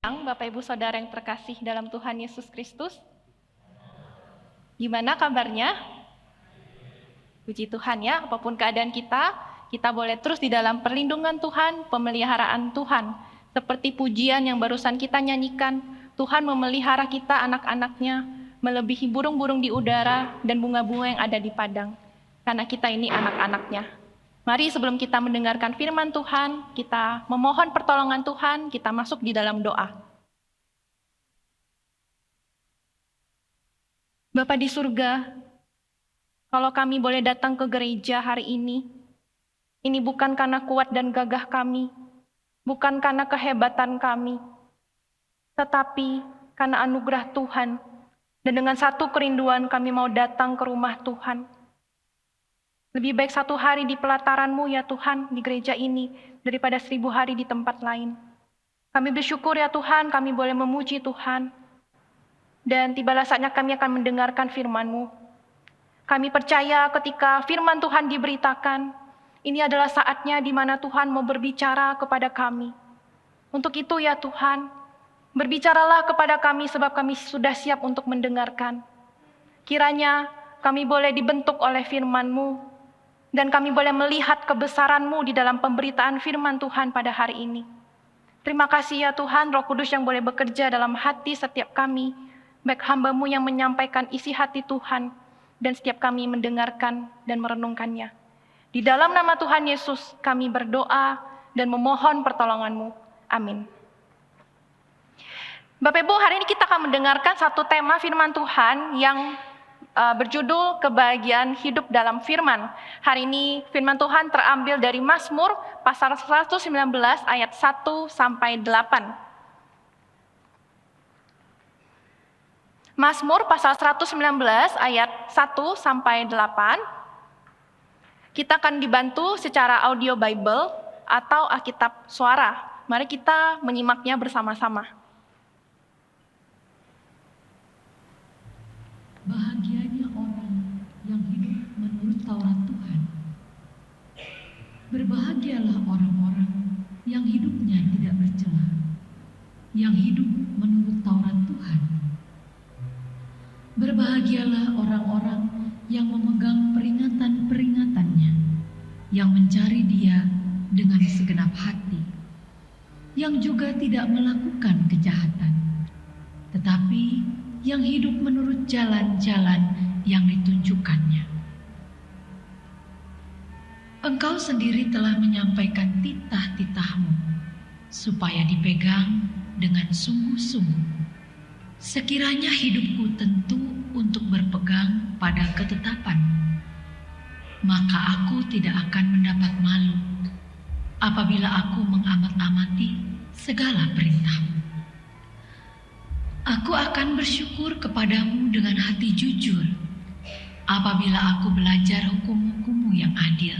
Bapak Ibu Saudara yang terkasih dalam Tuhan Yesus Kristus. Gimana kabarnya? Puji Tuhan ya, apapun keadaan kita boleh terus di dalam perlindungan Tuhan, pemeliharaan Tuhan. Seperti pujian yang barusan kita nyanyikan, Tuhan memelihara kita anak-anaknya, melebihi burung-burung di udara dan bunga-bunga yang ada di padang. Karena kita ini anak-anaknya. Mari sebelum kita mendengarkan firman Tuhan, kita memohon pertolongan Tuhan, kita masuk di dalam doa. Bapa di surga, kalau kami boleh datang ke gereja hari ini bukan karena kuat dan gagah kami, bukan karena kehebatan kami, tetapi karena anugerah Tuhan. Dan dengan satu kerinduan kami mau datang ke rumah Tuhan. Lebih baik 1 hari di pelataran-Mu ya Tuhan, di gereja ini, daripada 1000 hari di tempat lain. Kami bersyukur ya Tuhan, kami boleh memuji Tuhan. Dan tibalah saatnya kami akan mendengarkan firman-Mu. Kami percaya ketika firman Tuhan diberitakan, ini adalah saatnya di mana Tuhan mau berbicara kepada kami. Untuk itu ya Tuhan, berbicaralah kepada kami sebab kami sudah siap untuk mendengarkan. Kiranya kami boleh dibentuk oleh firman-Mu, dan kami boleh melihat kebesaran-Mu di dalam pemberitaan firman Tuhan pada hari ini. Terima kasih ya Tuhan, Roh Kudus yang boleh bekerja dalam hati setiap kami, baik hamba-Mu yang menyampaikan isi hati Tuhan, dan setiap kami mendengarkan dan merenungkannya. Di dalam nama Tuhan Yesus, kami berdoa dan memohon pertolongan-Mu. Amin. Bapak Ibu, hari ini kita akan mendengarkan satu tema firman Tuhan yang berjudul kebahagiaan hidup dalam firman. Hari ini firman Tuhan terambil dari Mazmur pasal 119 ayat 1 sampai 8. Mazmur pasal 119 ayat 1 sampai 8. Kita akan dibantu secara audio Bible atau Alkitab suara. Mari kita menyimaknya bersama-sama. Bahagianya orang yang hidup menurut Taurat Tuhan. Berbahagialah orang-orang yang hidupnya tidak bercela, yang hidup menurut Taurat Tuhan. Berbahagialah orang-orang yang memegang peringatan-peringatannya, yang mencari Dia dengan segenap hati, yang juga tidak melakukan kejahatan, tetapi yang hidup menurut jalan-jalan yang ditunjukkannya. Engkau sendiri telah menyampaikan titah-titah-Mu, supaya dipegang dengan sungguh-sungguh. Sekiranya hidupku tentu untuk berpegang pada ketetapan, maka aku tidak akan mendapat malu apabila aku mengamat-amati segala perintah-Mu. Aku akan bersyukur kepadamu dengan hati jujur apabila aku belajar hukum-hukum-Mu yang adil.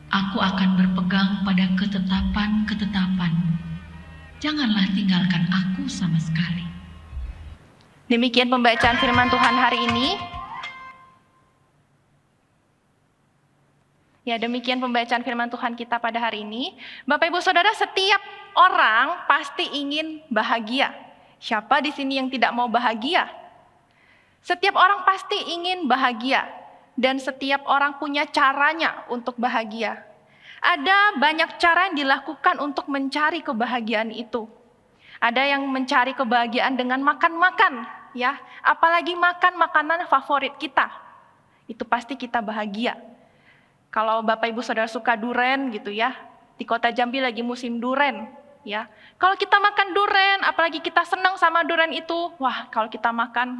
Aku akan berpegang pada ketetapan-ketetapan-Mu. Janganlah tinggalkan aku sama sekali. Demikian pembacaan firman Tuhan hari ini. Ya, demikian pembacaan firman Tuhan kita pada hari ini. Bapak Ibu Saudara, setiap orang pasti ingin bahagia. Siapa di sini yang tidak mau bahagia? Setiap orang pasti ingin bahagia, dan setiap orang punya caranya untuk bahagia. Ada banyak cara yang dilakukan untuk mencari kebahagiaan itu. Ada yang mencari kebahagiaan dengan makan-makan, ya. Apalagi makan makanan favorit kita. Itu pasti kita bahagia. Kalau Bapak Ibu Saudara suka duren gitu ya, di Kota Jambi lagi musim duren. Ya, kalau kita makan duren, apalagi kita senang sama duren itu, wah kalau kita makan,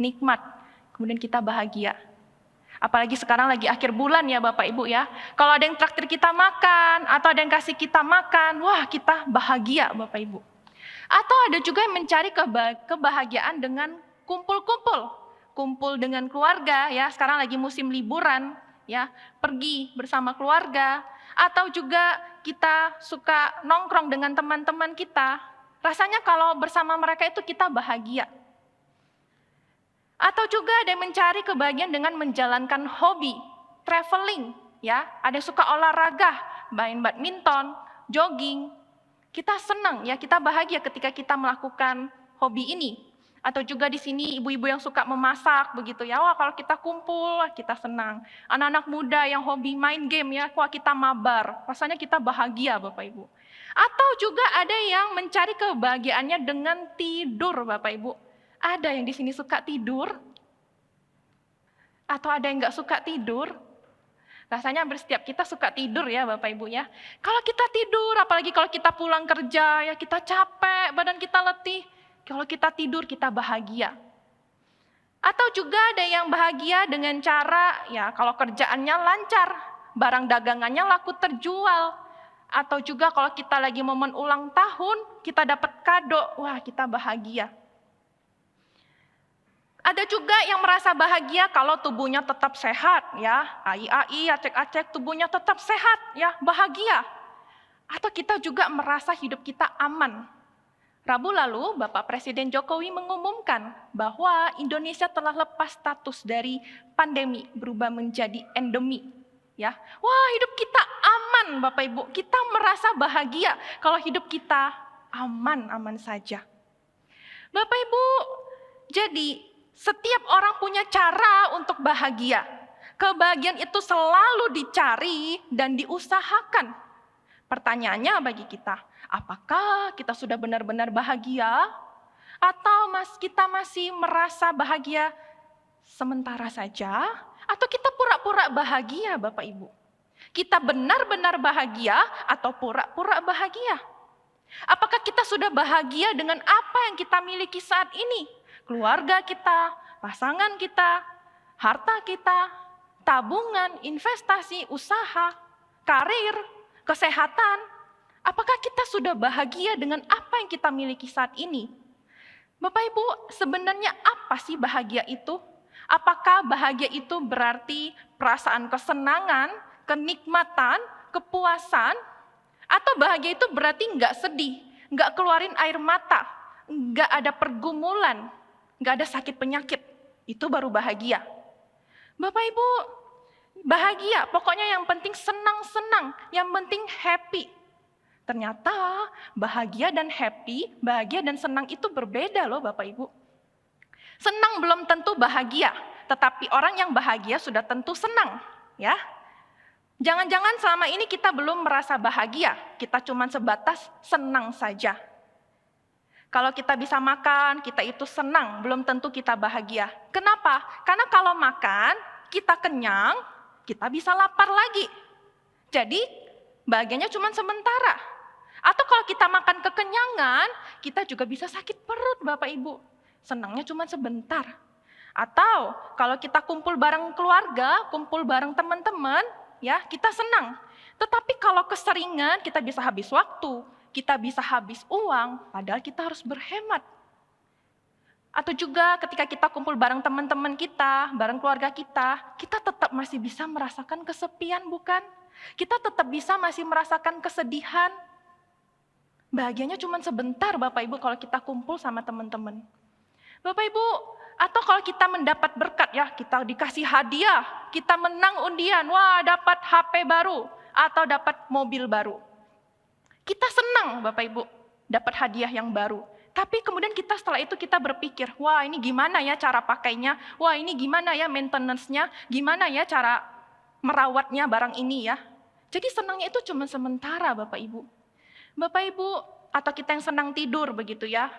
nikmat. Kemudian kita bahagia. Apalagi sekarang lagi akhir bulan ya Bapak Ibu ya. Kalau ada yang traktir kita makan, atau ada yang kasih kita makan, wah kita bahagia Bapak Ibu. Atau ada juga yang mencari kebahagiaan dengan kumpul-kumpul. Kumpul dengan keluarga ya, sekarang lagi musim liburan ya, pergi bersama keluarga. Atau juga kita suka nongkrong dengan teman-teman kita, rasanya kalau bersama mereka itu kita bahagia. Atau juga ada yang mencari kebahagiaan dengan menjalankan hobi, traveling, ya. Ada yang suka olahraga, main badminton, jogging, Kita senang ya, kita bahagia ketika kita melakukan hobi ini. Atau juga di sini ibu-ibu yang suka memasak begitu ya. Wah, kalau kita kumpul, wah, kita senang. Anak-anak muda yang hobi main game ya, wah kita mabar. Rasanya kita bahagia Bapak Ibu. Atau juga ada yang mencari kebahagiaannya dengan tidur Bapak Ibu. Ada yang di sini suka tidur? Atau ada yang nggak suka tidur? Rasanya hampir setiap kita suka tidur ya Bapak Ibu ya. Kalau kita tidur, apalagi kalau kita pulang kerja ya, kita capek, badan kita letih. Kalau kita tidur kita bahagia. Atau juga ada yang bahagia dengan cara ya kalau kerjaannya lancar, barang dagangannya laku terjual. Atau juga kalau kita lagi momen ulang tahun, kita dapat kado, wah kita bahagia. Ada juga yang merasa bahagia kalau tubuhnya tetap sehat ya, ai, acek-acek tubuhnya tetap sehat ya, bahagia. Atau kita juga merasa hidup kita aman. Rabu lalu Bapak Presiden Jokowi mengumumkan bahwa Indonesia telah lepas status dari pandemi berubah menjadi endemi. Ya, wah hidup kita aman Bapak Ibu, kita merasa bahagia kalau hidup kita aman-aman saja. Bapak Ibu, jadi setiap orang punya cara untuk bahagia. Kebahagiaan itu selalu dicari dan diusahakan. Pertanyaannya bagi kita, apakah kita sudah benar-benar bahagia? Atau kita masih merasa bahagia sementara saja? Atau kita pura-pura bahagia Bapak Ibu? Kita benar-benar bahagia atau pura-pura bahagia? Apakah kita sudah bahagia dengan apa yang kita miliki saat ini? Keluarga kita, pasangan kita, harta kita, tabungan, investasi, usaha, karir, kesehatan. Apakah kita sudah bahagia dengan apa yang kita miliki saat ini? Bapak Ibu, sebenarnya apa sih bahagia itu? Apakah bahagia itu berarti perasaan kesenangan, kenikmatan, kepuasan? Atau bahagia itu berarti nggak sedih, nggak keluarin air mata, nggak ada pergumulan, nggak ada sakit penyakit, itu baru bahagia. Bapak Ibu, bahagia, pokoknya yang penting senang-senang, yang penting happy. Ternyata bahagia dan happy, bahagia dan senang itu berbeda loh Bapak Ibu. Senang belum tentu bahagia, tetapi orang yang bahagia sudah tentu senang. Ya, jangan-jangan selama ini kita belum merasa bahagia, kita cuma sebatas senang saja. Kalau kita bisa makan, kita itu senang, belum tentu kita bahagia. Kenapa? Karena kalau makan, kita kenyang, kita bisa lapar lagi. Jadi, bahagianya cuma sementara. Atau kalau kita makan kekenyangan, kita juga bisa sakit perut Bapak Ibu. Senangnya cuma sebentar. Atau kalau kita kumpul bareng keluarga, kumpul bareng teman-teman, ya kita senang. Tetapi kalau keseringan, kita bisa habis waktu, kita bisa habis uang, padahal kita harus berhemat. Atau juga ketika kita kumpul bareng teman-teman kita, bareng keluarga kita tetap masih bisa merasakan kesepian bukan? Kita tetap bisa masih merasakan kesedihan. Bahagianya cuma sebentar Bapak Ibu kalau kita kumpul sama teman-teman. Bapak Ibu, atau kalau kita mendapat berkat ya, kita dikasih hadiah, kita menang undian, wah dapat HP baru, atau dapat mobil baru. Kita senang Bapak Ibu, dapat hadiah yang baru. Tapi kemudian kita setelah itu kita berpikir, wah ini gimana ya cara pakainya, wah ini gimana ya maintenance-nya, gimana ya cara merawatnya barang ini ya. Jadi senangnya itu cuma sementara Bapak Ibu. Bapak Ibu, atau kita yang senang tidur begitu ya,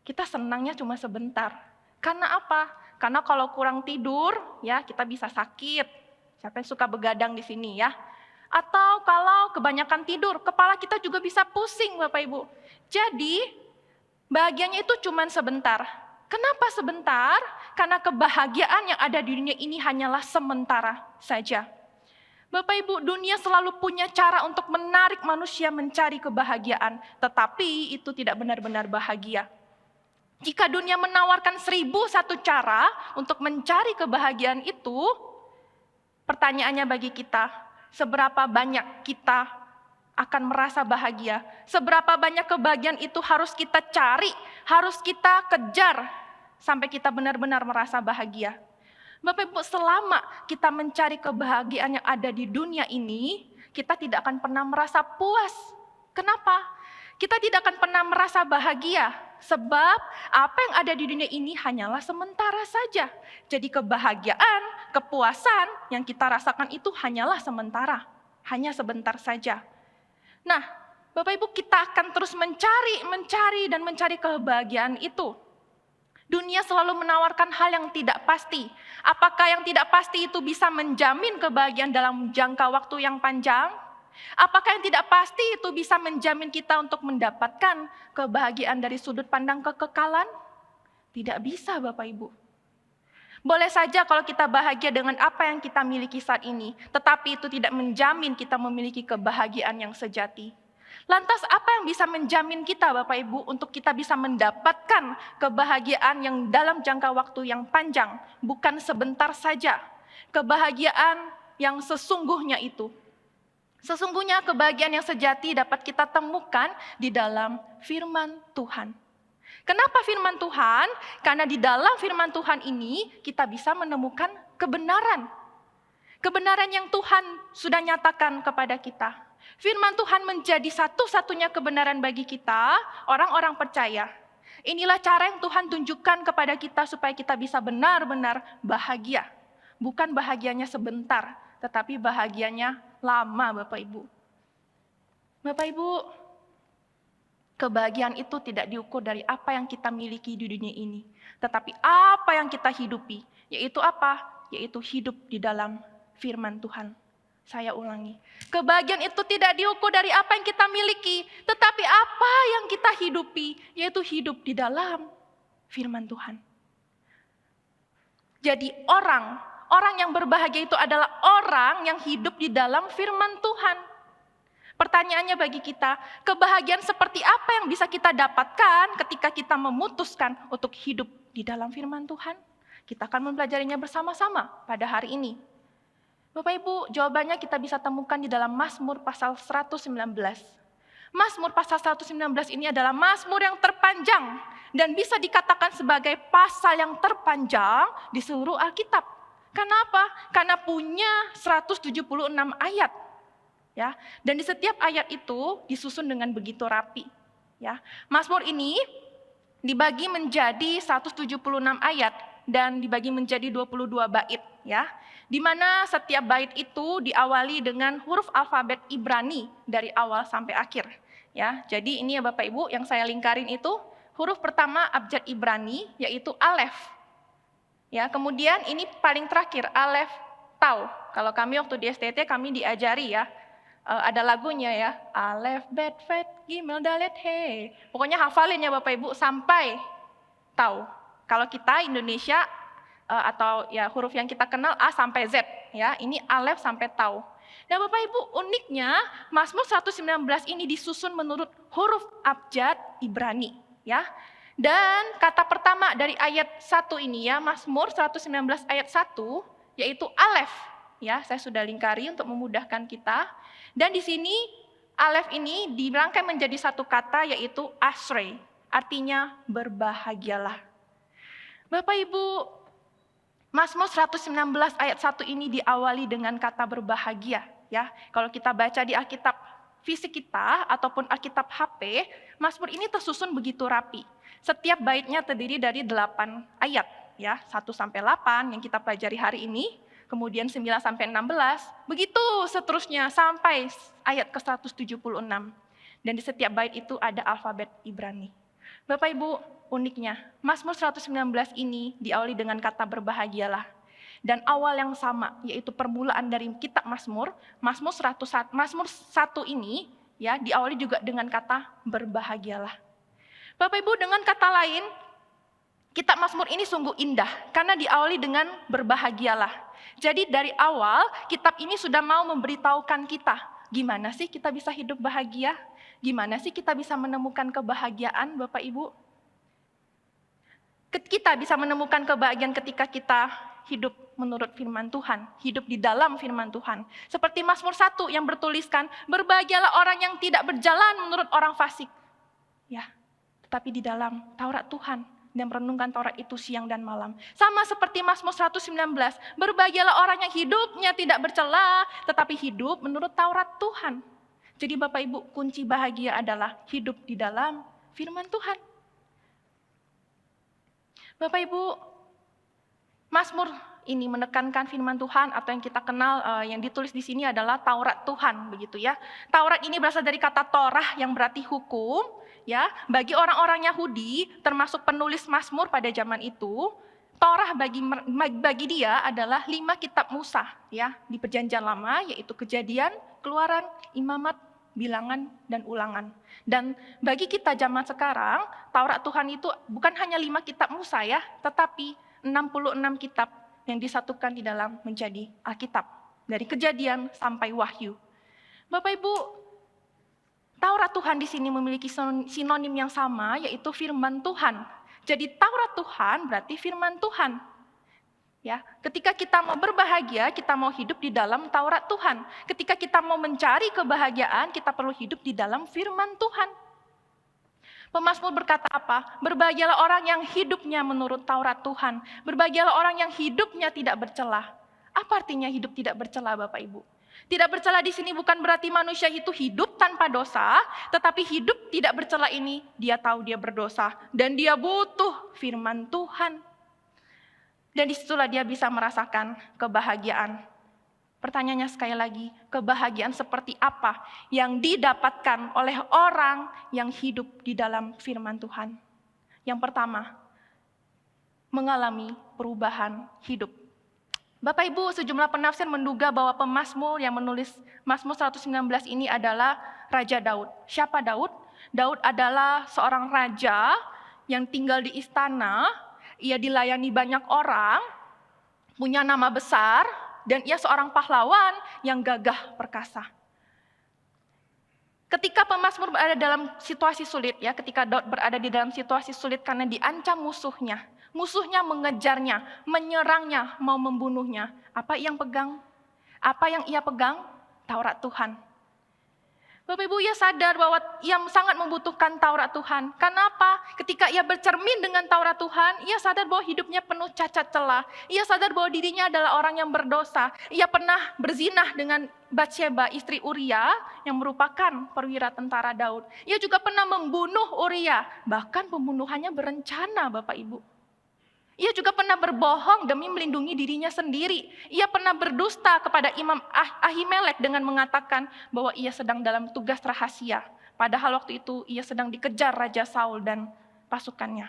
kita senangnya cuma sebentar. Karena apa? Karena kalau kurang tidur ya kita bisa sakit. Siapa yang suka begadang di sini ya? Atau kalau kebanyakan tidur, kepala kita juga bisa pusing Bapak Ibu. Jadi, bahagianya itu cuma sebentar. Kenapa sebentar? Karena kebahagiaan yang ada di dunia ini hanyalah sementara saja. Bapak Ibu, dunia selalu punya cara untuk menarik manusia mencari kebahagiaan, tetapi itu tidak benar-benar bahagia. Jika dunia menawarkan 1001 cara untuk mencari kebahagiaan itu, pertanyaannya bagi kita, seberapa banyak kita akan merasa bahagia? Seberapa banyak kebahagiaan itu harus kita cari, harus kita kejar, sampai kita benar-benar merasa bahagia? Bapak Ibu, selama kita mencari kebahagiaan yang ada di dunia ini, kita tidak akan pernah merasa puas. Kenapa? Kita tidak akan pernah merasa bahagia, sebab apa yang ada di dunia ini hanyalah sementara saja. Jadi kebahagiaan, kepuasan yang kita rasakan itu hanyalah sementara, hanya sebentar saja. Nah, Bapak Ibu, kita akan terus mencari kebahagiaan itu. Dunia selalu menawarkan hal yang tidak pasti. Apakah yang tidak pasti itu bisa menjamin kebahagiaan dalam jangka waktu yang panjang? Apakah yang tidak pasti itu bisa menjamin kita untuk mendapatkan kebahagiaan dari sudut pandang kekekalan? Tidak bisa, Bapak Ibu. Boleh saja kalau kita bahagia dengan apa yang kita miliki saat ini, tetapi itu tidak menjamin kita memiliki kebahagiaan yang sejati. Lantas apa yang bisa menjamin kita, Bapak Ibu, untuk kita bisa mendapatkan kebahagiaan yang dalam jangka waktu yang panjang, bukan sebentar saja. Kebahagiaan yang sesungguhnya itu. Sesungguhnya kebahagiaan yang sejati dapat kita temukan di dalam firman Tuhan. Kenapa firman Tuhan? Karena di dalam firman Tuhan ini kita bisa menemukan kebenaran. Kebenaran yang Tuhan sudah nyatakan kepada kita. Firman Tuhan menjadi satu-satunya kebenaran bagi kita, orang-orang percaya. Inilah cara yang Tuhan tunjukkan kepada kita supaya kita bisa benar-benar bahagia. Bukan bahagianya sebentar, tetapi bahagianya lama, Bapak Ibu. Bapak Ibu, kebahagiaan itu tidak diukur dari apa yang kita miliki di dunia ini, tetapi apa yang kita hidupi, yaitu apa? Yaitu hidup di dalam firman Tuhan. Saya ulangi, kebahagiaan itu tidak diukur dari apa yang kita miliki, tetapi apa yang kita hidupi, yaitu hidup di dalam firman Tuhan. Jadi orang yang berbahagia itu adalah orang yang hidup di dalam firman Tuhan. Pertanyaannya bagi kita, kebahagiaan seperti apa yang bisa kita dapatkan ketika kita memutuskan untuk hidup di dalam firman Tuhan? Kita akan mempelajarinya bersama-sama pada hari ini. Bapak Ibu, jawabannya kita bisa temukan di dalam Mazmur pasal 119. Mazmur pasal 119 ini adalah Mazmur yang terpanjang dan bisa dikatakan sebagai pasal yang terpanjang di seluruh Alkitab. Kenapa? Karena punya 176 ayat. Ya, dan di setiap ayat itu disusun dengan begitu rapi. Ya, Mazmur ini dibagi menjadi 176 ayat dan dibagi menjadi 22 bait, ya. Di mana setiap bait itu diawali dengan huruf alfabet Ibrani dari awal sampai akhir, ya. Jadi ini ya Bapak Ibu yang saya lingkarin itu huruf pertama abjad Ibrani yaitu alef. Ya, kemudian ini paling terakhir alef tau. Kalau kami waktu di STT kami diajari ya, ada lagunya ya, alef bet fet gimel dalet he. Pokoknya hafalin ya Bapak Ibu sampai tau. Kalau kita Indonesia atau ya huruf yang kita kenal A sampai Z ya, ini alef sampai tau. Nah Bapak Ibu, uniknya Mazmur 119 ini disusun menurut huruf abjad Ibrani ya. Dan kata pertama dari ayat 1 ini ya, Mazmur 119 ayat 1 yaitu alef ya. Saya sudah lingkari untuk memudahkan kita. Dan di sini alef ini dirangkai menjadi satu kata yaitu ashrei, artinya berbahagialah. Bapak Ibu, Mazmur 119 ayat 1 ini diawali dengan kata berbahagia ya. Kalau kita baca di Alkitab fisik kita ataupun Alkitab HP, Mazmur ini tersusun begitu rapi. Setiap baitnya terdiri dari 8 ayat ya, 1 sampai 8 yang kita pelajari hari ini, kemudian 9 sampai 16, begitu seterusnya sampai ayat ke-176. Dan di setiap bait itu ada alfabet Ibrani. Bapak Ibu, uniknya Mazmur 119 ini diawali dengan kata berbahagialah. Dan awal yang sama yaitu permulaan dari kitab Mazmur, Mazmur 1 ini ya diawali juga dengan kata berbahagialah. Bapak Ibu, dengan kata lain, kitab Mazmur ini sungguh indah karena diawali dengan berbahagialah. Jadi dari awal kitab ini sudah mau memberitahukan kita, gimana sih kita bisa hidup bahagia? Gimana sih kita bisa menemukan kebahagiaan, Bapak Ibu? Kita bisa menemukan kebahagiaan ketika kita hidup menurut firman Tuhan, hidup di dalam firman Tuhan. Seperti Mazmur 1 yang bertuliskan, berbahagialah orang yang tidak berjalan menurut orang fasik. Ya, tetapi di dalam Taurat Tuhan dan merenungkan Taurat itu siang dan malam. Sama seperti Mazmur 119, berbahagialah orang yang hidupnya tidak bercela, tetapi hidup menurut Taurat Tuhan. Jadi Bapak Ibu, kunci bahagia adalah hidup di dalam firman Tuhan. Bapak Ibu, Mazmur ini menekankan firman Tuhan atau yang kita kenal yang ditulis di sini adalah Taurat Tuhan, begitu ya. Taurat ini berasal dari kata Torah yang berarti hukum, ya. Bagi orang-orang Yahudi, termasuk penulis Mazmur pada zaman itu, Torah bagi dia adalah 5 kitab Musa, ya, di Perjanjian Lama, yaitu Kejadian, Keluaran, Imamat, Bilangan, dan Ulangan. Dan bagi kita zaman sekarang, Taurat Tuhan itu bukan hanya 5 kitab Musa ya, tetapi 66 kitab yang disatukan di dalam menjadi Alkitab. Dari Kejadian sampai Wahyu. Bapak Ibu, Taurat Tuhan di sini memiliki sinonim yang sama, yaitu firman Tuhan. Jadi Taurat Tuhan berarti firman Tuhan. Ya, ketika kita mau berbahagia, kita mau hidup di dalam Taurat Tuhan. Ketika kita mau mencari kebahagiaan, kita perlu hidup di dalam firman Tuhan. Pemazmur berkata apa? Berbahagialah orang yang hidupnya menurut Taurat Tuhan. Berbahagialah orang yang hidupnya tidak bercela. Apa artinya hidup tidak bercela, Bapak Ibu? Tidak bercela di sini bukan berarti manusia itu hidup tanpa dosa, tetapi hidup tidak bercela ini dia tahu dia berdosa dan dia butuh firman Tuhan. Dan disitulah dia bisa merasakan kebahagiaan. Pertanyaannya sekali lagi, kebahagiaan seperti apa yang didapatkan oleh orang yang hidup di dalam firman Tuhan? Yang pertama, mengalami perubahan hidup. Bapak Ibu, sejumlah penafsir menduga bahwa pemazmur yang menulis Mazmur 119 ini adalah Raja Daud. Siapa Daud? Daud adalah seorang raja yang tinggal di istana, ia dilayani banyak orang, punya nama besar, dan ia seorang pahlawan yang gagah perkasa. Ketika pemazmur berada dalam situasi sulit, ya, ketika Daud berada di dalam situasi sulit karena diancam musuhnya, musuhnya mengejarnya, menyerangnya, mau membunuhnya. Apa yang pegang? Apa yang ia pegang? Taurat Tuhan. Bapak Ibu, ia sadar bahwa ia sangat membutuhkan Taurat Tuhan. Kenapa? Ketika ia bercermin dengan Taurat Tuhan, ia sadar bahwa hidupnya penuh cacat celah. Ia sadar bahwa dirinya adalah orang yang berdosa. Ia pernah berzinah dengan Batsheba, istri Uria, yang merupakan perwira tentara Daud. Ia juga pernah membunuh Uria, bahkan pembunuhannya berencana, Bapak Ibu. Ia juga pernah berbohong demi melindungi dirinya sendiri. Ia pernah berdusta kepada Imam Ahimelek dengan mengatakan bahwa ia sedang dalam tugas rahasia. Padahal waktu itu ia sedang dikejar Raja Saul dan pasukannya.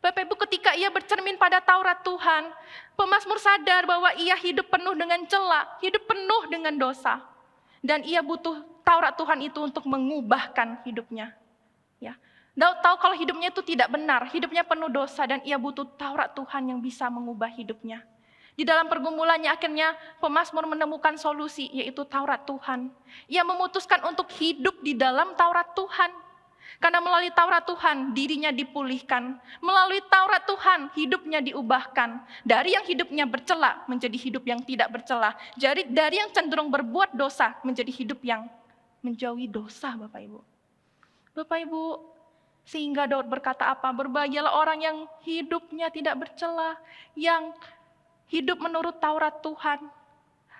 Bapak Ibu, ketika ia bercermin pada Taurat Tuhan, pemazmur sadar bahwa ia hidup penuh dengan cela, hidup penuh dengan dosa. Dan ia butuh Taurat Tuhan itu untuk mengubahkan hidupnya. Ya. Daud tahu kalau hidupnya itu tidak benar, hidupnya penuh dosa dan ia butuh Taurat Tuhan yang bisa mengubah hidupnya. Di dalam pergumulannya akhirnya pemazmur menemukan solusi, yaitu Taurat Tuhan. Ia memutuskan untuk hidup di dalam Taurat Tuhan. Karena melalui Taurat Tuhan dirinya dipulihkan. Melalui Taurat Tuhan hidupnya diubahkan. Dari yang hidupnya bercela menjadi hidup yang tidak bercela. Dari yang cenderung berbuat dosa menjadi hidup yang menjauhi dosa, Bapak Ibu. Bapak Ibu, sehingga Daud berkata apa? Berbahagialah orang yang hidupnya tidak bercela, yang hidup menurut Taurat Tuhan.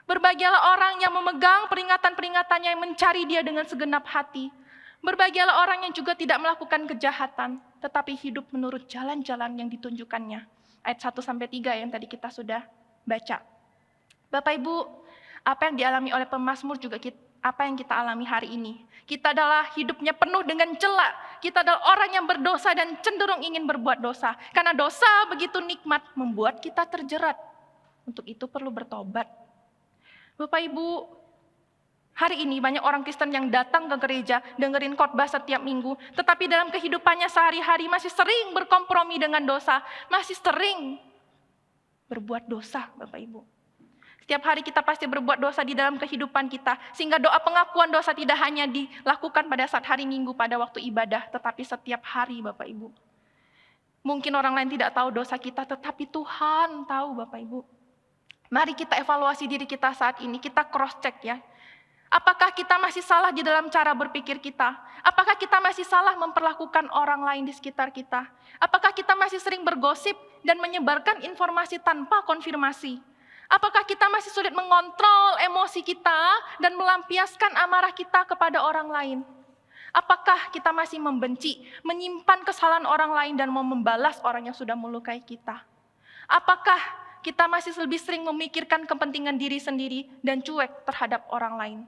Berbahagialah orang yang memegang peringatan-peringatannya, yang mencari dia dengan segenap hati. Berbahagialah orang yang juga tidak melakukan kejahatan, tetapi hidup menurut jalan-jalan yang ditunjukkannya. Ayat 1-3 yang tadi kita sudah baca. Bapak Ibu, apa yang dialami oleh pemazmur juga apa yang kita alami hari ini. Kita adalah hidupnya penuh dengan cela. Kita adalah orang yang berdosa dan cenderung ingin berbuat dosa. Karena dosa begitu nikmat membuat kita terjerat. Untuk itu perlu bertobat. Bapak Ibu, hari ini banyak orang Kristen yang datang ke gereja, dengerin khotbah setiap minggu, tetapi dalam kehidupannya sehari-hari masih sering berkompromi dengan dosa, masih sering berbuat dosa, Bapak Ibu. Setiap hari kita pasti berbuat dosa di dalam kehidupan kita, sehingga doa pengakuan dosa tidak hanya dilakukan pada saat hari Minggu pada waktu ibadah, tetapi setiap hari, Bapak Ibu. Mungkin orang lain tidak tahu dosa kita, tetapi Tuhan tahu, Bapak Ibu. Mari kita evaluasi diri kita saat ini, kita cross check ya. Apakah kita masih salah di dalam cara berpikir kita? Apakah kita masih salah memperlakukan orang lain di sekitar kita? Apakah kita masih sering bergosip dan menyebarkan informasi tanpa konfirmasi? Apakah kita masih sulit mengontrol emosi kita dan melampiaskan amarah kita kepada orang lain? Apakah kita masih membenci, menyimpan kesalahan orang lain dan mau membalas orang yang sudah melukai kita? Apakah kita masih lebih sering memikirkan kepentingan diri sendiri dan cuek terhadap orang lain?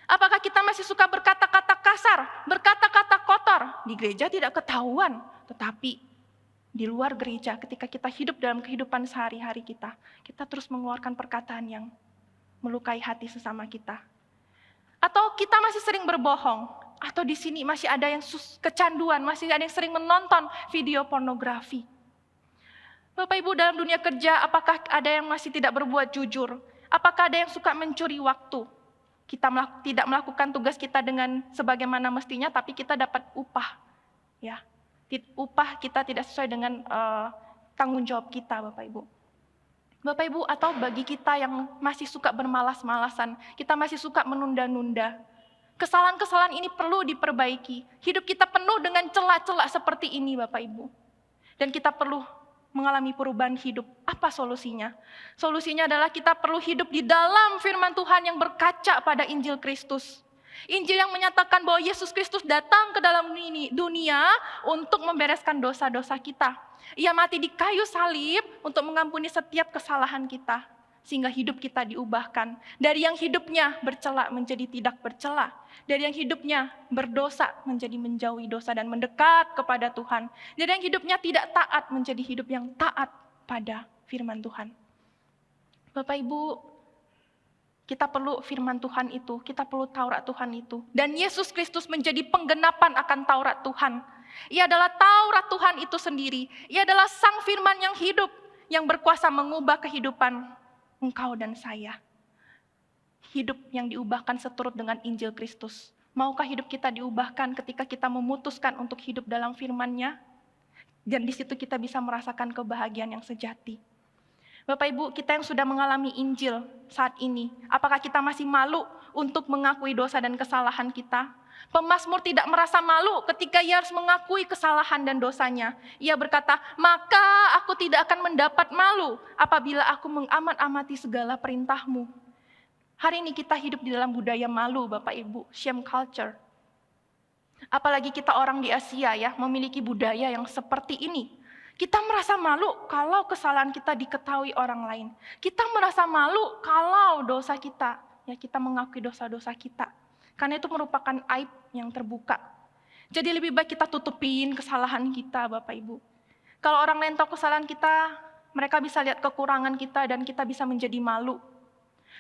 Apakah kita masih suka berkata-kata kasar, berkata-kata kotor? Di gereja tidak ketahuan, tetapi di luar gereja ketika kita hidup dalam kehidupan sehari-hari kita terus mengeluarkan perkataan yang melukai hati sesama kita. Atau kita masih sering berbohong, atau di sini masih ada yang kecanduan, masih ada yang sering menonton video pornografi. Bapak Ibu, dalam dunia kerja, apakah ada yang masih tidak berbuat jujur? Apakah ada yang suka mencuri waktu? Kita tidak melakukan tugas kita dengan sebagaimana mestinya, tapi kita dapat upah. Ya, upah kita tidak sesuai dengan tanggung jawab kita, Bapak Ibu. Bapak Ibu, atau bagi kita yang masih suka bermalas-malasan, kita masih suka menunda-nunda. Kesalahan-kesalahan ini perlu diperbaiki. Hidup kita penuh dengan celah-celah seperti ini, Bapak Ibu. Dan kita perlu mengalami perubahan hidup. Apa solusinya? Solusinya adalah kita perlu hidup di dalam firman Tuhan yang berkaca pada Injil Kristus. Injil yang menyatakan bahwa Yesus Kristus datang ke dalam dunia untuk membereskan dosa-dosa kita. Ia mati di kayu salib untuk mengampuni setiap kesalahan kita. Sehingga hidup kita diubahkan. Dari yang hidupnya bercela menjadi tidak bercela. Dari yang hidupnya berdosa menjadi menjauhi dosa dan mendekat kepada Tuhan. Dari yang hidupnya tidak taat menjadi hidup yang taat pada firman Tuhan. Bapak Ibu, kita perlu firman Tuhan itu, kita perlu Taurat Tuhan itu. Dan Yesus Kristus menjadi penggenapan akan Taurat Tuhan. Ia adalah Taurat Tuhan itu sendiri. Ia adalah sang firman yang hidup, yang berkuasa mengubah kehidupan engkau dan saya. Hidup yang diubahkan seturut dengan Injil Kristus. Maukah hidup kita diubahkan ketika kita memutuskan untuk hidup dalam firman-Nya? Dan di situ kita bisa merasakan kebahagiaan yang sejati. Bapak Ibu, kita yang sudah mengalami Injil saat ini, apakah kita masih malu untuk mengakui dosa dan kesalahan kita? Pemazmur tidak merasa malu ketika ia harus mengakui kesalahan dan dosanya. Ia berkata, maka aku tidak akan mendapat malu apabila aku mengamat-amati segala perintah-Mu. Hari ini kita hidup di dalam budaya malu, Bapak Ibu, shame culture. Apalagi kita orang di Asia ya, memiliki budaya yang seperti ini. Kita merasa malu kalau kesalahan kita diketahui orang lain. Kita merasa malu kalau dosa kita, ya kita mengakui dosa-dosa kita. Karena itu merupakan aib yang terbuka. Jadi lebih baik kita tutupin kesalahan kita, Bapak Ibu. Kalau orang lain tahu kesalahan kita, mereka bisa lihat kekurangan kita dan kita bisa menjadi malu.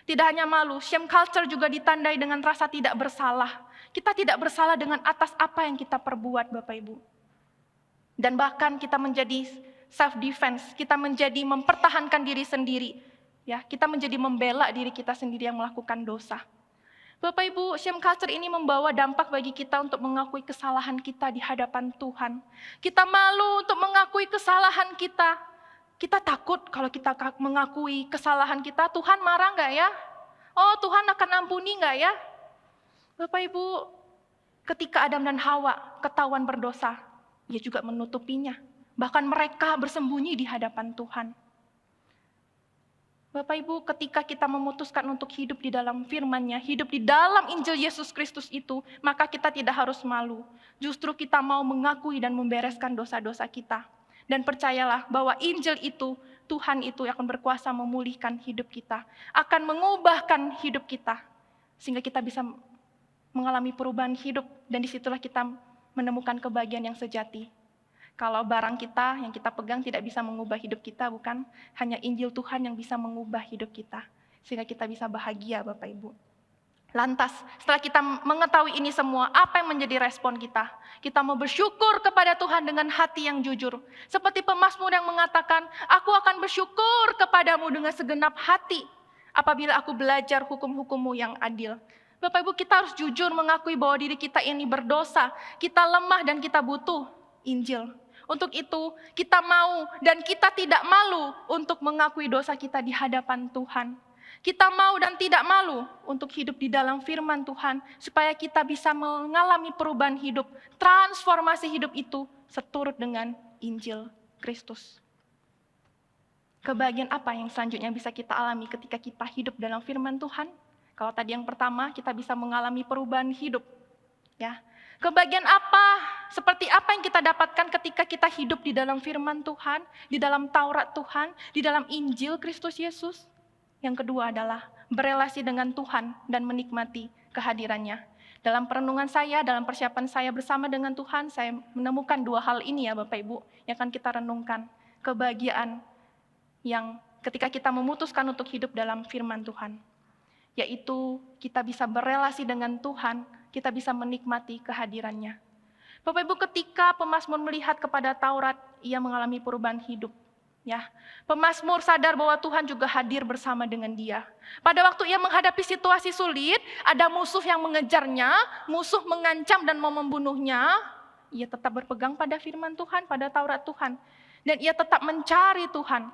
Tidak hanya malu, shame culture juga ditandai dengan rasa tidak bersalah. Kita tidak bersalah dengan atas apa yang kita perbuat, Bapak Ibu. Dan bahkan kita menjadi self-defense, kita menjadi mempertahankan diri sendiri. Ya, kita menjadi membela diri kita sendiri yang melakukan dosa. Bapak Ibu, shame culture ini membawa dampak bagi kita untuk mengakui kesalahan kita di hadapan Tuhan. Kita malu untuk mengakui kesalahan kita. Kita takut kalau kita mengakui kesalahan kita, Tuhan marah nggak ya? Oh, Tuhan akan ampuni nggak ya? Bapak Ibu, ketika Adam dan Hawa ketahuan berdosa, ia juga menutupinya. Bahkan mereka bersembunyi di hadapan Tuhan. Bapak Ibu, ketika kita memutuskan untuk hidup di dalam firman-Nya, hidup di dalam Injil Yesus Kristus itu, maka kita tidak harus malu. Justru kita mau mengakui dan membereskan dosa-dosa kita. Dan percayalah bahwa Injil itu, Tuhan itu akan berkuasa memulihkan hidup kita, akan mengubahkan hidup kita, sehingga kita bisa mengalami perubahan hidup, dan disitulah kita menemukan kebahagiaan yang sejati. Kalau barang kita yang kita pegang tidak bisa mengubah hidup kita, bukan? Hanya Injil Tuhan yang bisa mengubah hidup kita. Sehingga kita bisa bahagia, Bapak Ibu. Lantas, setelah kita mengetahui ini semua, apa yang menjadi respon kita? Kita mau bersyukur kepada Tuhan dengan hati yang jujur. Seperti pemazmur yang mengatakan, aku akan bersyukur kepadamu dengan segenap hati, apabila aku belajar hukum-hukum-Mu yang adil. Bapak Ibu, kita harus jujur mengakui bahwa diri kita ini berdosa, kita lemah dan kita butuh Injil. Untuk itu, kita mau dan kita tidak malu untuk mengakui dosa kita di hadapan Tuhan. Kita mau dan tidak malu untuk hidup di dalam firman Tuhan, supaya kita bisa mengalami perubahan hidup, transformasi hidup itu seturut dengan Injil Kristus. Kebahagiaan apa yang selanjutnya bisa kita alami ketika kita hidup dalam firman Tuhan? Kalau tadi yang pertama, kita bisa mengalami perubahan hidup. Ya. Kebahagiaan apa? Seperti apa yang kita dapatkan ketika kita hidup di dalam firman Tuhan, di dalam Taurat Tuhan, di dalam Injil Kristus Yesus? Yang kedua adalah berelasi dengan Tuhan dan menikmati kehadirannya. Dalam perenungan saya, dalam persiapan saya bersama dengan Tuhan, saya menemukan dua hal ini ya Bapak Ibu, yang akan kita renungkan. Kebahagiaan yang ketika kita memutuskan untuk hidup dalam firman Tuhan, yaitu kita bisa berelasi dengan Tuhan, kita bisa menikmati kehadirannya. Bapak Ibu, ketika pemazmur melihat kepada Taurat, ia mengalami perubahan hidup. Ya, pemazmur sadar bahwa Tuhan juga hadir bersama dengan dia. Pada waktu ia menghadapi situasi sulit, ada musuh yang mengejarnya, musuh mengancam dan mau membunuhnya, ia tetap berpegang pada firman Tuhan, pada Taurat Tuhan. Dan ia tetap mencari Tuhan.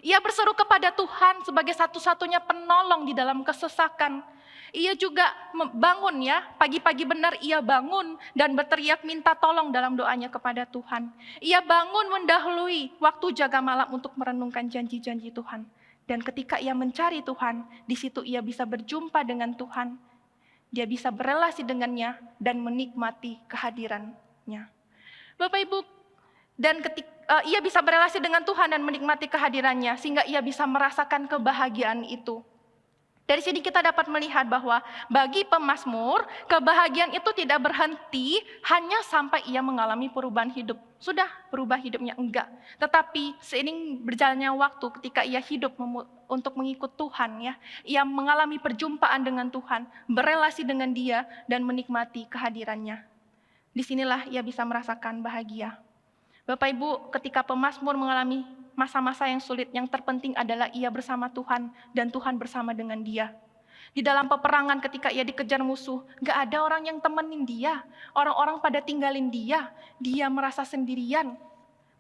Ia berseru kepada Tuhan sebagai satu-satunya penolong di dalam kesesakan. Ia juga bangun ya, pagi-pagi benar ia bangun dan berteriak minta tolong dalam doanya kepada Tuhan. Ia bangun mendahului waktu jaga malam untuk merenungkan janji-janji Tuhan. Dan ketika ia mencari Tuhan, di situ ia bisa berjumpa dengan Tuhan. Dia bisa berelasi dengannya dan menikmati kehadirannya. Bapak Ibu, dan ia bisa berelasi dengan Tuhan dan menikmati kehadirannya, sehingga ia bisa merasakan kebahagiaan itu. Dari sini kita dapat melihat bahwa bagi pemazmur, kebahagiaan itu tidak berhenti hanya sampai ia mengalami perubahan hidup. Sudah berubah hidupnya, enggak. Tetapi seiring berjalannya waktu ketika ia hidup untuk mengikut Tuhan, ya, ia mengalami perjumpaan dengan Tuhan, berelasi dengan Dia, dan menikmati kehadirannya. Disinilah ia bisa merasakan bahagia. Bapak Ibu, ketika pemazmur mengalami masa-masa yang sulit, yang terpenting adalah ia bersama Tuhan dan Tuhan bersama dengan dia. Di dalam peperangan ketika ia dikejar musuh, gak ada orang yang temenin dia. Orang-orang pada tinggalin dia, dia merasa sendirian.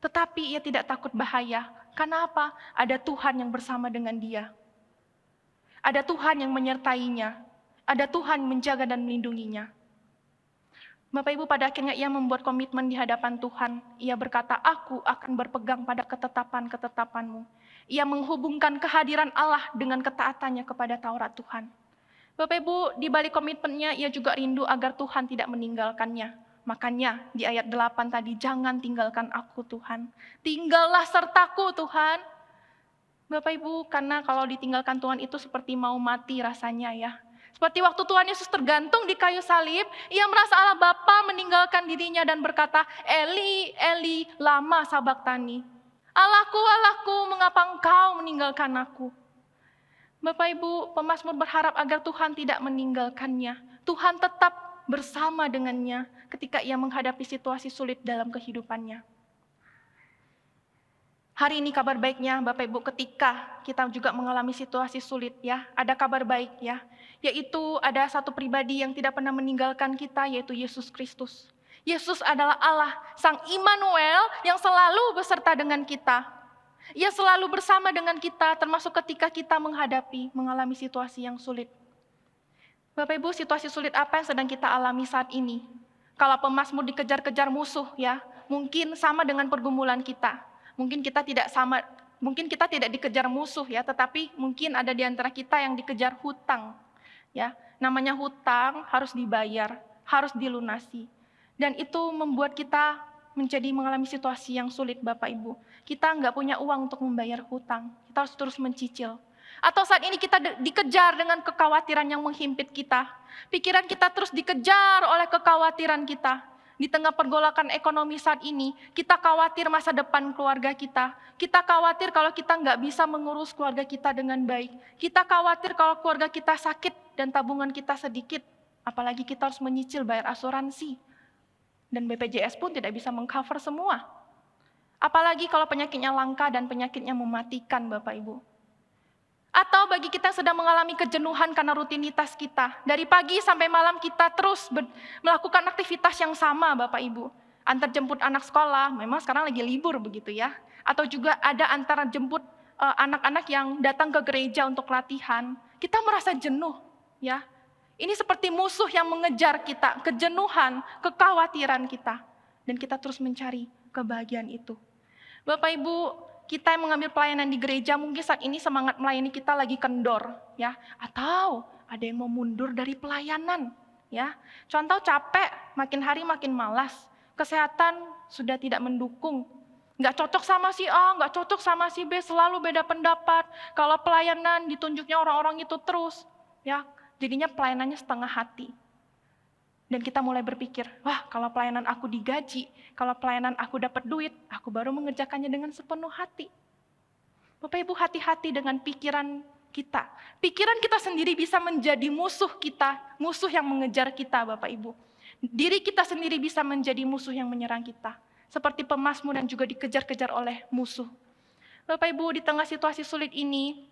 Tetapi ia tidak takut bahaya. Karena apa? Ada Tuhan yang bersama dengan dia. Ada Tuhan yang menyertainya. Ada Tuhan menjaga dan melindunginya. Bapak Ibu, pada akhirnya ia membuat komitmen di hadapan Tuhan. Ia berkata, aku akan berpegang pada ketetapan-ketetapanmu. Ia menghubungkan kehadiran Allah dengan ketaatannya kepada Taurat Tuhan. Bapak Ibu, di balik komitmennya ia juga rindu agar Tuhan tidak meninggalkannya. Makanya di ayat 8 tadi, jangan tinggalkan aku Tuhan. Tinggallah sertaku Tuhan. Bapak Ibu, karena kalau ditinggalkan Tuhan itu seperti mau mati rasanya ya. Seperti waktu Tuhan Yesus tergantung di kayu salib, ia merasa Allah Bapa meninggalkan dirinya dan berkata, Eli, Eli, lama sabaktani. Allahku, Allahku, mengapa engkau meninggalkan aku? Bapak Ibu, pemazmur berharap agar Tuhan tidak meninggalkannya. Tuhan tetap bersama dengannya ketika ia menghadapi situasi sulit dalam kehidupannya. Hari ini kabar baiknya Bapak Ibu, ketika kita juga mengalami situasi sulit ya, ada kabar baik ya, yaitu ada satu pribadi yang tidak pernah meninggalkan kita, yaitu Yesus Kristus. Yesus adalah Allah, Sang Immanuel yang selalu beserta dengan kita. Ia selalu bersama dengan kita, termasuk ketika kita mengalami situasi yang sulit. Bapak Ibu, situasi sulit apa yang sedang kita alami saat ini? Kalau pemazmur dikejar-kejar musuh ya, mungkin sama dengan pergumulan kita. Mungkin kita tidak dikejar musuh ya, tetapi mungkin ada di antara kita yang dikejar hutang. Ya, namanya hutang harus dibayar, harus dilunasi. Dan itu membuat kita mengalami situasi yang sulit Bapak Ibu. Kita nggak punya uang untuk membayar hutang, kita harus terus mencicil. Atau saat ini kita dikejar dengan kekhawatiran yang menghimpit kita. Pikiran kita terus dikejar oleh kekhawatiran kita. Di tengah pergolakan ekonomi saat ini, kita khawatir masa depan keluarga kita. Kita khawatir kalau kita nggak bisa mengurus keluarga kita dengan baik. Kita khawatir kalau keluarga kita sakit dan tabungan kita sedikit. Apalagi kita harus menyicil bayar asuransi. Dan BPJS pun tidak bisa mengcover semua. Apalagi kalau penyakitnya langka dan penyakitnya mematikan Bapak Ibu. Atau bagi kita yang sedang mengalami kejenuhan karena rutinitas kita. Dari pagi sampai malam kita terus melakukan aktivitas yang sama Bapak Ibu. Antar jemput anak sekolah, memang sekarang lagi libur begitu ya. Atau juga ada antara jemput anak-anak yang datang ke gereja untuk latihan. Kita merasa jenuh ya. Ini seperti musuh yang mengejar kita, kejenuhan, kekhawatiran kita. Dan kita terus mencari kebahagiaan itu. Bapak Ibu, Kita yang mengambil pelayanan di gereja, mungkin saat ini semangat melayani kita lagi kendor, ya. Atau ada yang mau mundur dari pelayanan, ya. Contoh capek, makin hari makin malas. Kesehatan sudah tidak mendukung. Nggak cocok sama si A, nggak cocok sama si B, selalu beda pendapat. Kalau pelayanan ditunjuknya orang-orang itu terus, ya. Jadinya pelayanannya setengah hati. Dan kita mulai berpikir, wah kalau pelayanan aku digaji, kalau pelayanan aku dapat duit, aku baru mengerjakannya dengan sepenuh hati. Bapak Ibu, hati-hati dengan pikiran kita. Pikiran kita sendiri bisa menjadi musuh kita, musuh yang mengejar kita, Bapak Ibu. Diri kita sendiri bisa menjadi musuh yang menyerang kita. Seperti pemazmur yang juga dikejar-kejar oleh musuh. Bapak Ibu, di tengah situasi sulit ini,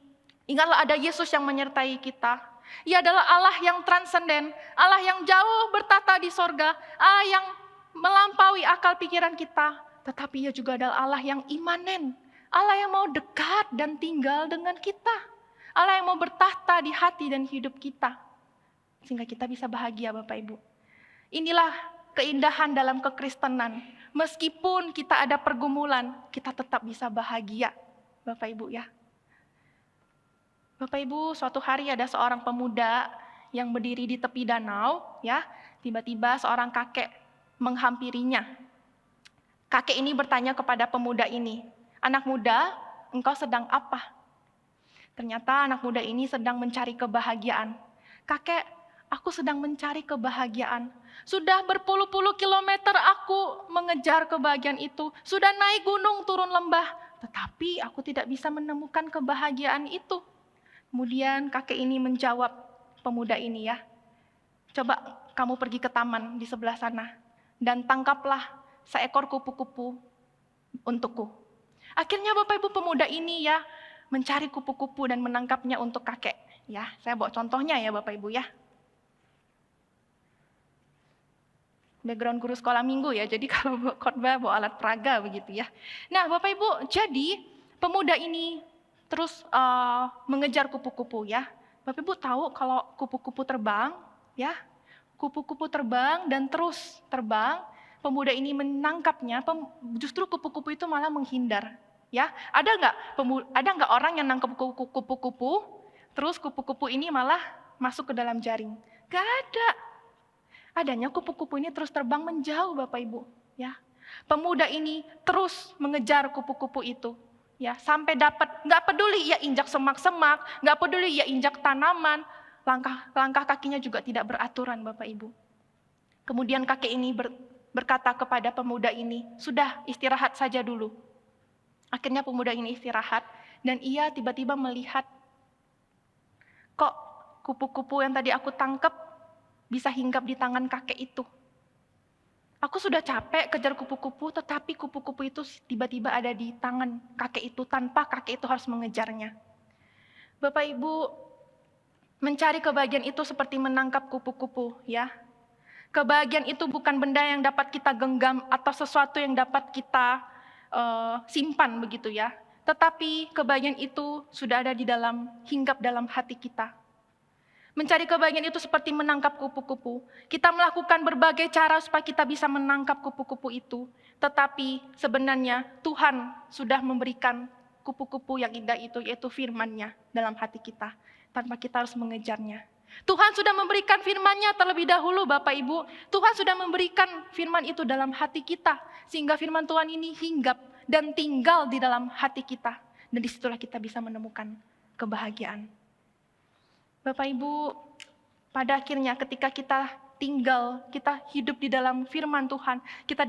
ingatlah ada Yesus yang menyertai kita. Ia adalah Allah yang transenden, Allah yang jauh bertata di sorga, Allah yang melampaui akal pikiran kita. Tetapi Ia juga adalah Allah yang imanen, Allah yang mau dekat dan tinggal dengan kita. Allah yang mau bertahta di hati dan hidup kita. Sehingga kita bisa bahagia, Bapak Ibu. Inilah keindahan dalam kekristenan. Meskipun kita ada pergumulan, kita tetap bisa bahagia, Bapak Ibu ya. Bapak Ibu, suatu hari ada seorang pemuda yang berdiri di tepi danau, ya. Tiba-tiba seorang kakek menghampirinya. Kakek ini bertanya kepada pemuda ini, "Anak muda, engkau sedang apa?" Ternyata anak muda ini sedang mencari kebahagiaan. "Kakek, aku sedang mencari kebahagiaan. Sudah berpuluh-puluh kilometer aku mengejar kebahagiaan itu. Sudah naik gunung, turun lembah, tetapi aku tidak bisa menemukan kebahagiaan itu." Kemudian kakek ini menjawab pemuda ini, ya. "Coba kamu pergi ke taman di sebelah sana dan tangkaplah seekor kupu-kupu untukku." Akhirnya Bapak Ibu, pemuda ini ya mencari kupu-kupu dan menangkapnya untuk kakek. Ya, saya bawa contohnya ya Bapak Ibu ya. Background guru sekolah minggu ya, jadi kalau bawa khotbah bawa alat peraga begitu ya. Nah Bapak Ibu, jadi pemuda ini terus mengejar kupu-kupu ya. Bapak Ibu tahu kalau kupu-kupu terbang, ya, kupu-kupu terbang dan terus terbang. Pemuda ini menangkapnya, justru kupu-kupu itu malah menghindar. Ya, ada nggak orang yang nangkap kupu-kupu, terus kupu-kupu ini malah masuk ke dalam jaring? Gak ada. Adanya kupu-kupu ini terus terbang menjauh, Bapak Ibu. Ya, pemuda ini terus mengejar kupu-kupu itu. Ya, sampai dapat, nggak peduli ia injak semak-semak, nggak peduli ia injak tanaman, langkah kakinya juga tidak beraturan, Bapak Ibu. Kemudian kakek ini berkata kepada pemuda ini, "Sudah, istirahat saja dulu." Akhirnya pemuda ini istirahat, dan ia tiba-tiba melihat, kok kupu-kupu yang tadi aku tangkap bisa hinggap di tangan kakek itu. Aku sudah capek kejar kupu-kupu, tetapi kupu-kupu itu tiba-tiba ada di tangan kakek itu tanpa kakek itu harus mengejarnya. Bapak Ibu, mencari kebahagiaan itu seperti menangkap kupu-kupu, ya. Kebahagiaan itu bukan benda yang dapat kita genggam atau sesuatu yang dapat kita simpan begitu ya. Tetapi kebahagiaan itu sudah ada di dalam, hinggap dalam hati kita. Mencari kebahagiaan itu seperti menangkap kupu-kupu. Kita melakukan berbagai cara supaya kita bisa menangkap kupu-kupu itu. Tetapi sebenarnya Tuhan sudah memberikan kupu-kupu yang indah itu, yaitu firman-Nya dalam hati kita. Tanpa kita harus mengejarnya. Tuhan sudah memberikan firman-Nya terlebih dahulu, Bapak Ibu. Tuhan sudah memberikan firman itu dalam hati kita. Sehingga firman Tuhan ini hinggap dan tinggal di dalam hati kita. Dan disitulah kita bisa menemukan kebahagiaan. Bapak Ibu, pada akhirnya ketika kita tinggal, kita hidup di dalam firman Tuhan, kita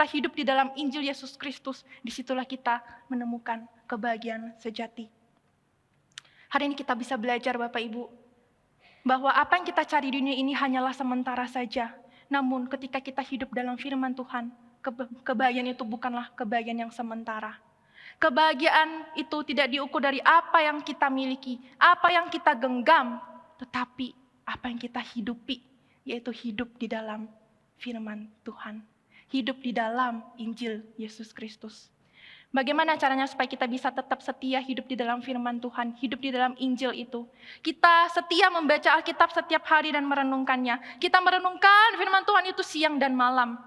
hidup di dalam Injil Yesus Kristus, disitulah kita menemukan kebahagiaan sejati. Hari ini kita bisa belajar Bapak Ibu, bahwa apa yang kita cari di dunia ini hanyalah sementara saja. Namun ketika kita hidup dalam firman Tuhan, kebahagiaan itu bukanlah kebahagiaan yang sementara. Kebahagiaan itu tidak diukur dari apa yang kita miliki, apa yang kita genggam, tetapi apa yang kita hidupi, yaitu hidup di dalam firman Tuhan. Hidup di dalam Injil Yesus Kristus. Bagaimana caranya supaya kita bisa tetap setia hidup di dalam firman Tuhan, hidup di dalam Injil itu? Kita setia membaca Alkitab setiap hari dan merenungkannya. Kita merenungkan firman Tuhan itu siang dan malam.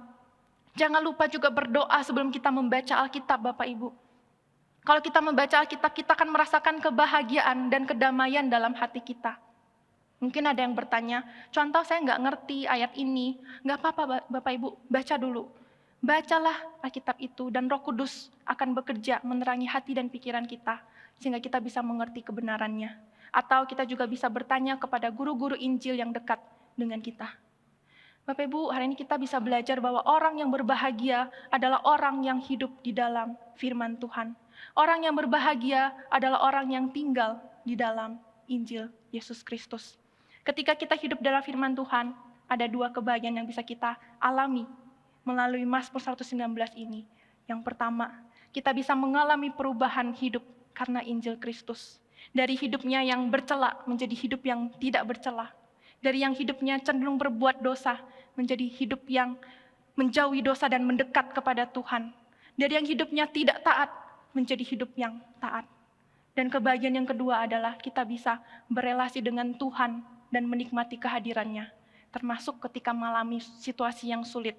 Jangan lupa juga berdoa sebelum kita membaca Alkitab, Bapak Ibu. Kalau kita membaca Alkitab, kita akan merasakan kebahagiaan dan kedamaian dalam hati kita. Mungkin ada yang bertanya, contoh saya nggak ngerti ayat ini. Nggak apa-apa Bapak Ibu, baca dulu. Bacalah Alkitab itu dan Roh Kudus akan bekerja menerangi hati dan pikiran kita, sehingga kita bisa mengerti kebenarannya. Atau kita juga bisa bertanya kepada guru-guru Injil yang dekat dengan kita. Bapak Ibu, hari ini kita bisa belajar bahwa orang yang berbahagia adalah orang yang hidup di dalam firman Tuhan. Orang yang berbahagia adalah orang yang tinggal di dalam Injil Yesus Kristus. Ketika kita hidup dalam firman Tuhan, ada dua kebahagiaan yang bisa kita alami melalui Mazmur 119 ini. Yang pertama, kita bisa mengalami perubahan hidup karena Injil Kristus. Dari hidupnya yang bercela menjadi hidup yang tidak bercela. Dari yang hidupnya cenderung berbuat dosa menjadi hidup yang menjauhi dosa dan mendekat kepada Tuhan. Dari yang hidupnya tidak taat menjadi hidup yang taat. Dan kebahagiaan yang kedua adalah kita bisa berelasi dengan Tuhan dan menikmati kehadirannya. Termasuk ketika mengalami situasi yang sulit.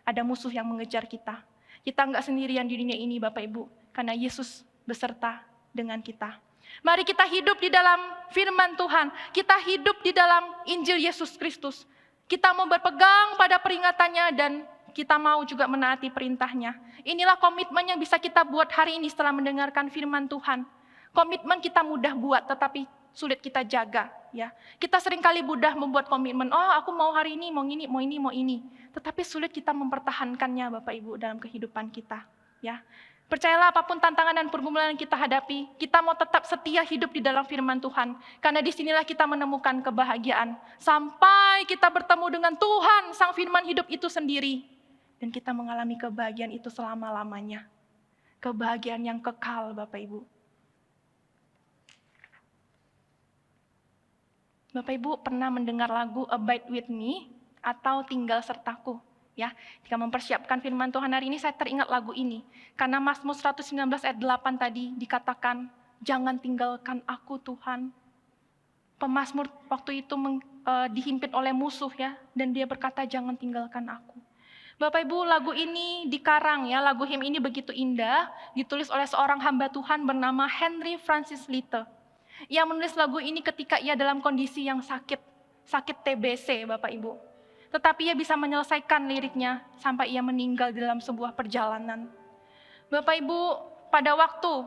Ada musuh yang mengejar kita. Kita nggak sendirian di dunia ini Bapak Ibu. Karena Yesus beserta dengan kita. Mari kita hidup di dalam firman Tuhan. Kita hidup di dalam Injil Yesus Kristus. Kita mau berpegang pada peringatannya dan kita mau juga menaati perintahnya. Inilah komitmen yang bisa kita buat hari ini setelah mendengarkan firman Tuhan. Komitmen kita mudah buat, tetapi sulit kita jaga. Ya, kita seringkali mudah membuat komitmen. Oh, aku mau hari ini, mau ini, mau ini, mau ini. Tetapi sulit kita mempertahankannya, Bapak Ibu, dalam kehidupan kita. Ya, percayalah apapun tantangan dan pergumulan yang kita hadapi, kita mau tetap setia hidup di dalam firman Tuhan. Karena disinilah kita menemukan kebahagiaan. Sampai kita bertemu dengan Tuhan, Sang Firman hidup itu sendiri. Dan kita mengalami kebahagiaan itu selama-lamanya. Kebahagiaan yang kekal, Bapak Ibu. Bapak Ibu pernah mendengar lagu Abide With Me atau Tinggal Sertaku? Ya, jika mempersiapkan firman Tuhan hari ini, saya teringat lagu ini. Karena Mazmur 119 ayat 8 tadi dikatakan, jangan tinggalkan aku Tuhan. Pemazmur waktu itu dihimpit oleh musuh ya, dan dia berkata jangan tinggalkan aku. Bapak Ibu, lagu ini dikarang ya, lagu him ini begitu indah, ditulis oleh seorang hamba Tuhan bernama Henry Francis Lyte. Ia menulis lagu ini ketika ia dalam kondisi yang sakit TBC Bapak Ibu. Tetapi ia bisa menyelesaikan liriknya sampai ia meninggal dalam sebuah perjalanan. Bapak Ibu, pada waktu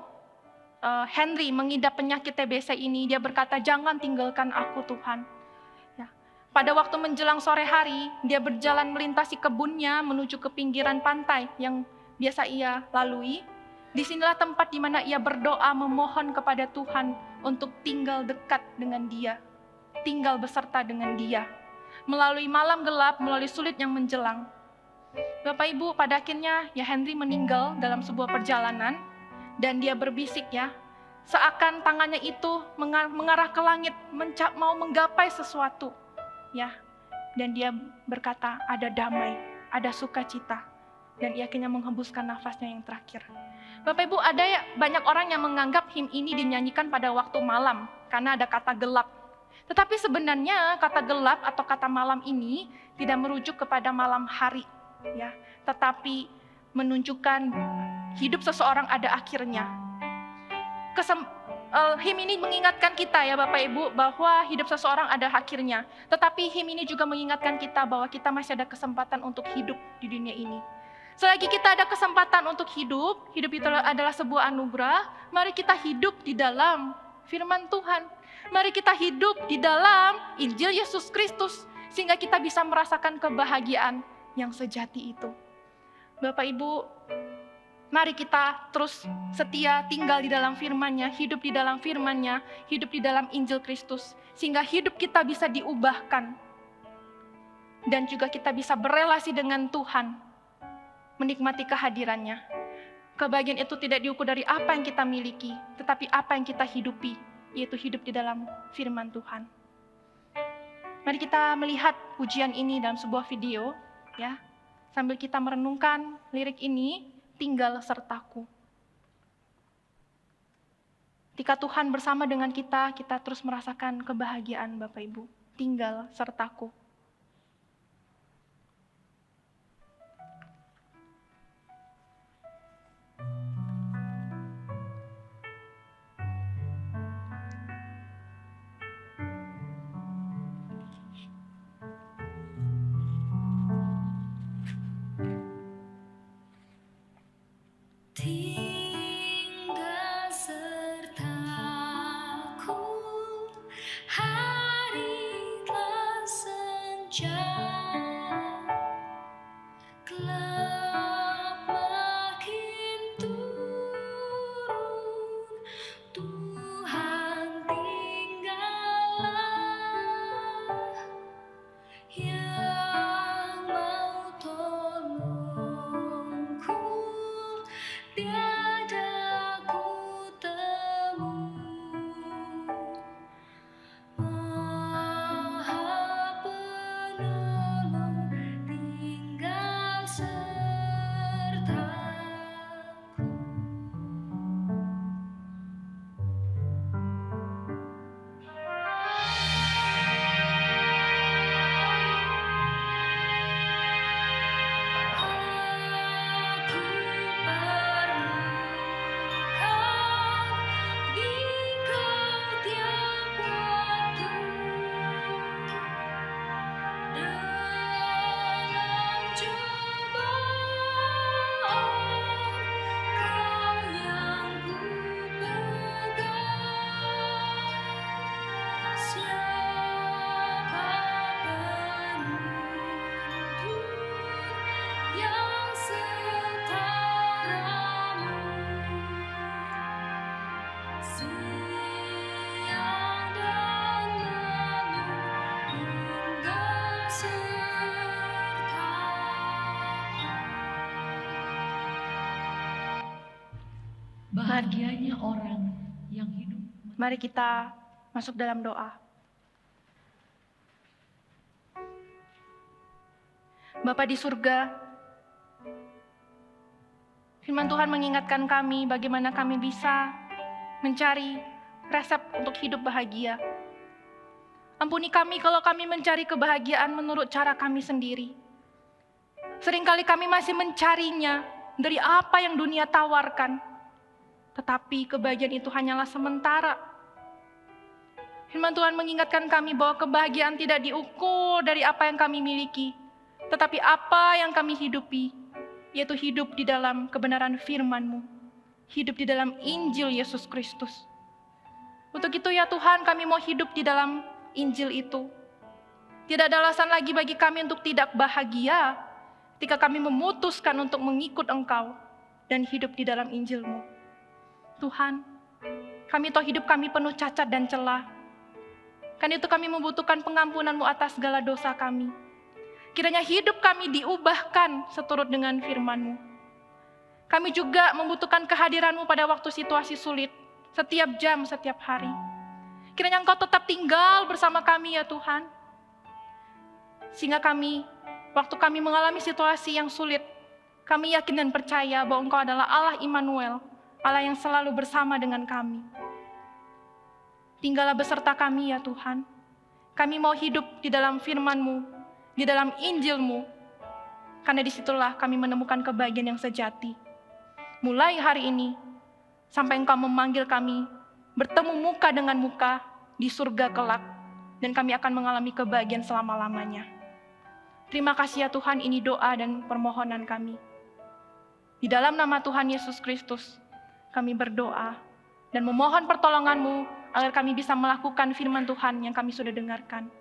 Henry mengidap penyakit TBC ini, dia berkata, jangan tinggalkan aku Tuhan. Pada waktu menjelang sore hari, dia berjalan melintasi kebunnya menuju ke pinggiran pantai yang biasa ia lalui. Disinilah tempat di mana ia berdoa memohon kepada Tuhan untuk tinggal dekat dengan dia, tinggal beserta dengan dia. Melalui malam gelap, melalui sulit yang menjelang. Bapak Ibu, pada akhirnya ya Henry meninggal dalam sebuah perjalanan dan dia berbisik ya, seakan tangannya itu mengarah ke langit, mau menggapai sesuatu. Ya, dan dia berkata ada damai, ada sukacita, dan ia akhirnya menghembuskan nafasnya yang terakhir. Bapak Ibu, ada banyak orang yang menganggap him ini dinyanyikan pada waktu malam karena ada kata gelap. Tetapi sebenarnya kata gelap atau kata malam ini tidak merujuk kepada malam hari, ya, tetapi menunjukkan hidup seseorang ada akhirnya. Him ini mengingatkan kita ya Bapak Ibu bahwa hidup seseorang ada akhirnya. Tetapi him ini juga mengingatkan kita bahwa kita masih ada kesempatan untuk hidup di dunia ini. Selagi kita ada kesempatan untuk hidup itu adalah sebuah anugerah. Mari kita hidup di dalam firman Tuhan. Mari kita hidup di dalam Injil Yesus Kristus. Sehingga kita bisa merasakan kebahagiaan yang sejati itu. Bapak Ibu, mari kita terus setia tinggal di dalam firman-Nya, hidup di dalam firman-Nya, hidup di dalam Injil Kristus. Sehingga hidup kita bisa diubahkan. Dan juga kita bisa berelasi dengan Tuhan, menikmati kehadiran-Nya. Kebahagiaan itu tidak diukur dari apa yang kita miliki, tetapi apa yang kita hidupi, yaitu hidup di dalam firman Tuhan. Mari kita melihat pujian ini dalam sebuah video, ya, sambil kita merenungkan lirik ini, tinggal sertaku. Ketika Tuhan bersama dengan kita terus merasakan kebahagiaan Bapak Ibu. Tinggal sertaku. Tinggal sertaku, hari telah senja, gelap makin turun. Tuhan tinggallah yang mau tolongku, tiada ku temui. Maha Penolong tinggal sertaku. Aku perlukan Engkau tiap waktu, dalam cobaan Kau yang ku pegang. Siapa penuntun yang setaramu, siang dan malam Engkau sertaku. Bahagianya orang yang hidup. Mari kita masuk dalam doa. Bapa di surga, firman Tuhan mengingatkan kami bagaimana kami bisa mencari resep untuk hidup bahagia. Ampuni kami kalau kami mencari kebahagiaan menurut cara kami sendiri. Seringkali kami masih mencarinya dari apa yang dunia tawarkan. Tetapi kebahagiaan itu hanyalah sementara. Firman Tuhan mengingatkan kami bahwa kebahagiaan tidak diukur dari apa yang kami miliki, tetapi apa yang kami hidupi, yaitu hidup di dalam kebenaran firman-Mu, hidup di dalam Injil Yesus Kristus. Untuk itu ya Tuhan, kami mau hidup di dalam Injil itu. Tidak ada alasan lagi bagi kami untuk tidak bahagia ketika kami memutuskan untuk mengikut Engkau dan hidup di dalam Injil-Mu. Tuhan, kami tahu hidup kami penuh cacat dan celah. Karena itu kami membutuhkan pengampunan-Mu atas segala dosa kami. Kiranya hidup kami diubahkan seturut dengan firman-Mu. Kami juga membutuhkan kehadiran-Mu pada waktu situasi sulit, setiap jam, setiap hari. Kiranya Engkau tetap tinggal bersama kami ya Tuhan. Sehingga kami, waktu kami mengalami situasi yang sulit, kami yakin dan percaya bahwa Engkau adalah Allah Immanuel, Allah yang selalu bersama dengan kami. Tinggallah beserta kami ya Tuhan. Kami mau hidup di dalam firman-Mu, di dalam Injil-Mu, karena disitulah kami menemukan kebahagiaan yang sejati. Mulai hari ini, sampai Engkau memanggil kami, bertemu muka dengan muka di surga kelak, dan kami akan mengalami kebahagiaan selama-lamanya. Terima kasih ya Tuhan, ini doa dan permohonan kami. Di dalam nama Tuhan Yesus Kristus, kami berdoa dan memohon pertolongan-Mu agar kami bisa melakukan firman Tuhan yang kami sudah dengarkan.